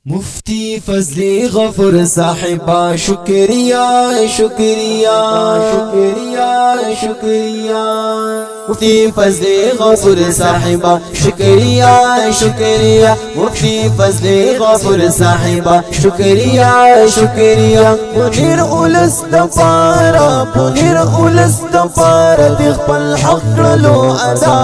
मुफ्ती फजली गफूर साहिबा शुक्रिया शुक्रिया शुक्रिया शुक्रिया। मुफ्ती फजली गफूर साहिबा शुक्रिया शुक्रिया। मुफ्ती फजली गफूर साहिबा शुक्रिया शुक्रिया। पुनिर उलस दपारा पुनिर उलस दपारा दिखपल हक लो अदा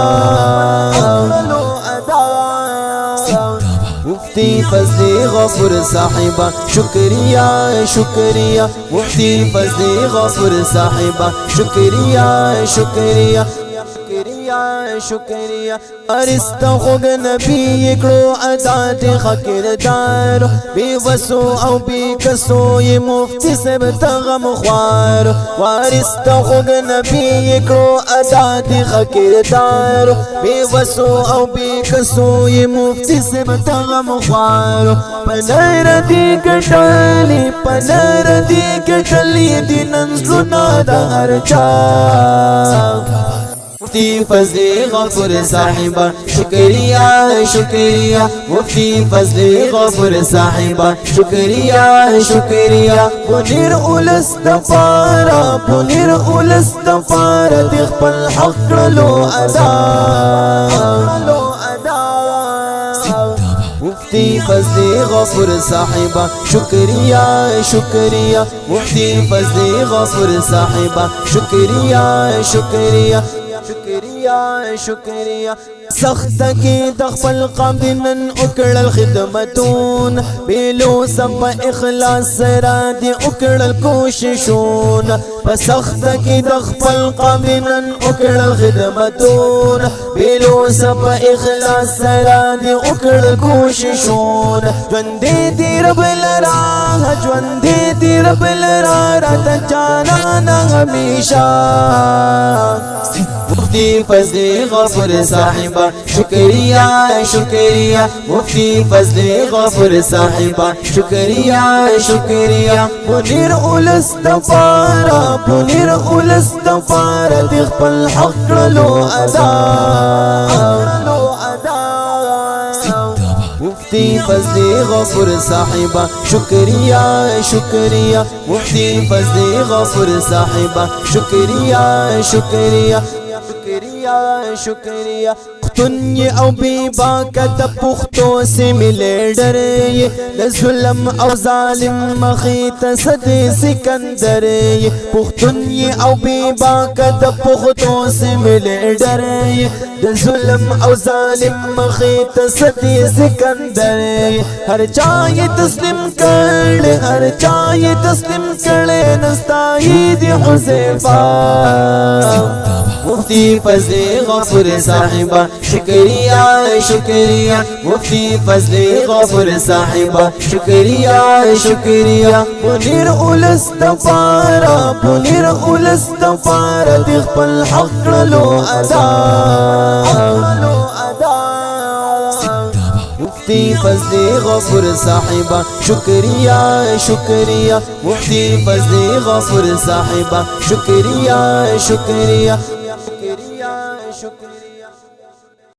मुफ्ती फजली गफूर साहिबा शुक्रिया शुक्रिया। मुफ्ती फजली गफूर साहिबा शुक्रिया शुक्रिया शुक्रिया शुक्रिया। अरिस्तखुद नबी करो अदात खकिरदार बेवसो औ बेकसो ये मुफ्ती से तगम ख्वार। वारिस्तखुद नबी करो अदात खकिरदार बेवसो औ बेकसो ये मुफ्ती से तगम ख्वार। पनरदी कटली पनरदी कटली दिनन सुना दहर चा। मुफ्ती फजली गफूर साहिबा शुक्रिया शुक्रिया। मुफ्ती फजली गफूर साहिबा शुक्रिया शुक्रिया। पुनिर उलस दपारा पुनिर उलस दपारा दिखपल हक लो अदा मुफ्ती फजली गफूर साहिबा शुक्रिया शुक्रिया। मुफ्ती फजली गफूर साहिबा शुक्रिया शुक्रिया शुक्रिया शुक्रिया। सख्त की दखपल काबिनन उकड़ल खिदमतून बेलो सब इखलास रादी उकड़ल कोशिशून। सख्त की दखपल काबिनन उकड़ल खिदमतून बेलो सब इखलास रादी उकड़ल कोशिशून। ज्वंदे तिर बलरा ज्वंदे तिर बलरा रत जाना न हमेशा। मुफ्ती फजली गफूर साहिबा शुक्रिया शुक्रिया। मुफ्ती फजली गफूर साहिबा शुक्रिया शुक्रिया। पुनिर उलस दपारा पुनिर उलस दपारा दिखपल हक लो अदा मुफ्ती फजली गफूर साहिबा शुक्रिया शुक्रिया। मुफ्ती फजली गफूर साहिबा शुक्रिया शुक्रिया शुक्रिया शुक्रिया। तुन्य औ बेबा कद पुख्तो से मिले डरे ये जुल्म औ जालिम मखीत सदे सिकंदर ये। पुख्तुन्य औ बेबा कद पुख्तो से मिले डरे ये जुल्म औ जालिम मखीत सदे सिकंदर ये। हर चाहे तस्लीम कर हर चाहे तस्लीम करे नस्ताईद हुज़ैफा। मुफ्ती फजली गफूर साहिबा शुक्रिया शुक्रिया। मुफ्ती फजली गफूर साहिबा शुक्रिया शुक्रिया। पुनिर उलस दपारा पुनिर उलस दपारा दिखपल हक लो अदा मुफ्ती फजली गफूर साहिबा शुक्रिया शुक्रिया। मुफ्ती फजली गफूर साहिबा शुक्रिया शुक्रिया शुक्रिया शुक्रिया।